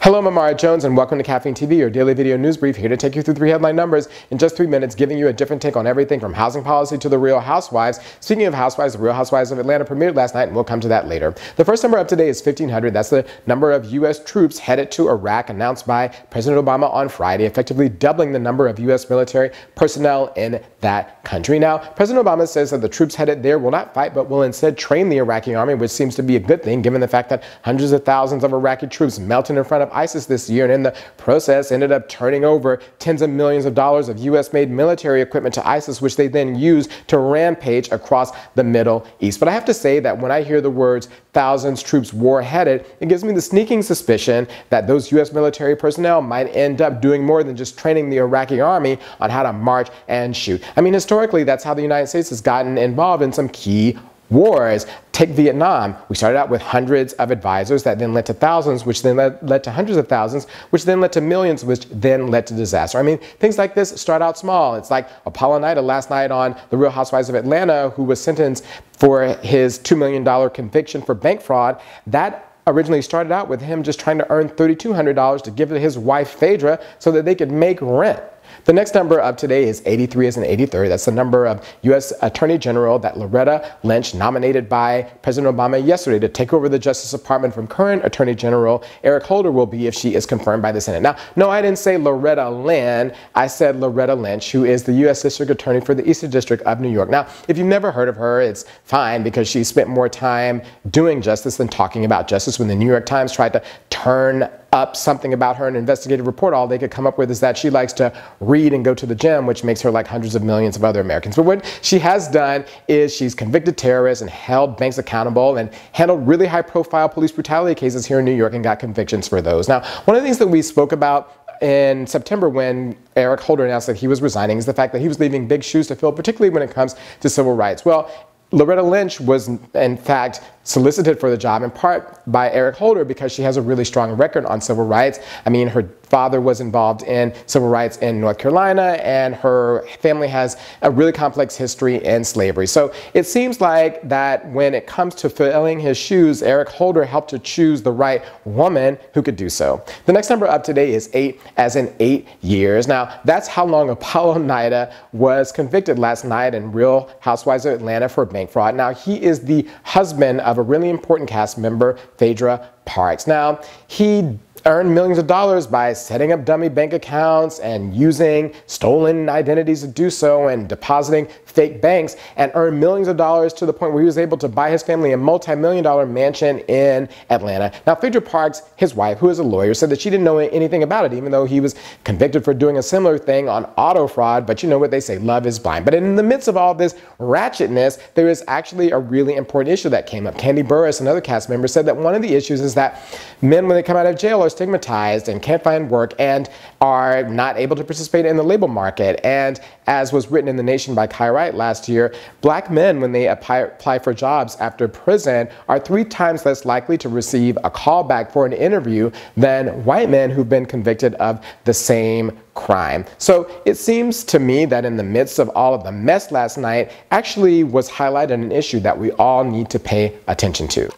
Hello, I'm Amara Jones, and welcome to Caffeine TV, your daily video news brief, here to take you through 3 headline numbers in just 3 minutes, giving you a different take on everything from housing policy to the Real Housewives. Speaking of Housewives, the Real Housewives of Atlanta premiered last night, and we'll come to that later. The first number up today is 1,500. That's the number of U.S. troops headed to Iraq, announced by President Obama on Friday, effectively doubling the number of U.S. military personnel in that country. Now, President Obama says that the troops headed there will not fight, but will instead train the Iraqi army, which seems to be a good thing, given the fact that hundreds of thousands of Iraqi troops melted in front of ISIS this year, and in the process ended up turning over tens of millions of dollars of U.S.-made military equipment to ISIS, which they then used to rampage across the Middle East. But I have to say that when I hear the words thousands troops war headed, it gives me the sneaking suspicion that those U.S. military personnel might end up doing more than just training the Iraqi army on how to march and shoot. I mean, historically, that's how the United States has gotten involved in some key wars. Take Vietnam. We started out with hundreds of advisors that then led to thousands, which then led to hundreds of thousands, which then led to millions, which then led to disaster. I mean, things like this start out small. It's like Apollo last night on the Real Housewives of Atlanta, who was sentenced for his $2 million conviction for bank fraud. That originally started out with him just trying to earn $3,200 to give to his wife, Phaedra, so that they could make rent. The next number up today is 83 as in 83rd. That's the number of U.S. Attorney General that Loretta Lynch, nominated by President Obama yesterday to take over the Justice Department from current Attorney General Eric Holder, will be if she is confirmed by the Senate. Now, no, I didn't say Loretta Lynn. I said Loretta Lynch, who is the U.S. District Attorney for the Eastern District of New York. Now, if you've never heard of her, it's fine, because she spent more time doing justice than talking about justice. When the New York Times tried to turn up something about her, an investigative report, all they could come up with is that she likes to read and go to the gym, which makes her like hundreds of millions of other Americans. But what she has done is she's convicted terrorists and held banks accountable and handled really high-profile police brutality cases here in New York and got convictions for those. Now, one of the things that we spoke about in September when Eric Holder announced that he was resigning is the fact that he was leaving big shoes to fill, particularly when it comes to civil rights. Well, Loretta Lynch was, in fact, solicited for the job in part by Eric Holder because she has a really strong record on civil rights. I mean, her father was involved in civil rights in North Carolina, and her family has a really complex history in slavery. So it seems like that when it comes to filling his shoes, Eric Holder helped to choose the right woman who could do so. The next number up today is 8, as in 8 years. Now, that's how long Apollo was convicted last night in Real Housewives of Atlanta for bank fraud. Now, he is the husband of a really important cast member, Phaedra Parks. Now, he earned millions of dollars by setting up dummy bank accounts and using stolen identities to do so and depositing fake banks, and earned millions of dollars to the point where he was able to buy his family a multi-million-dollar mansion in Atlanta. Now, Phaedra Parks, his wife, who is a lawyer, said that she didn't know anything about it, even though he was convicted for doing a similar thing on auto fraud. But you know what they say, love is blind. But in the midst of all this ratchetness, there is actually a really important issue that came up. Candy Burris, another cast member, said that one of the issues is that men, when they come out of jail, are stigmatized and can't find work and are not able to participate in the labor market. And as was written in The Nation by Kai Wright last year, black men, when they apply for jobs after prison, are 3 times less likely to receive a call back for an interview than white men who've been convicted of the same crime. So it seems to me that in the midst of all of the mess last night actually was highlighted an issue that we all need to pay attention to.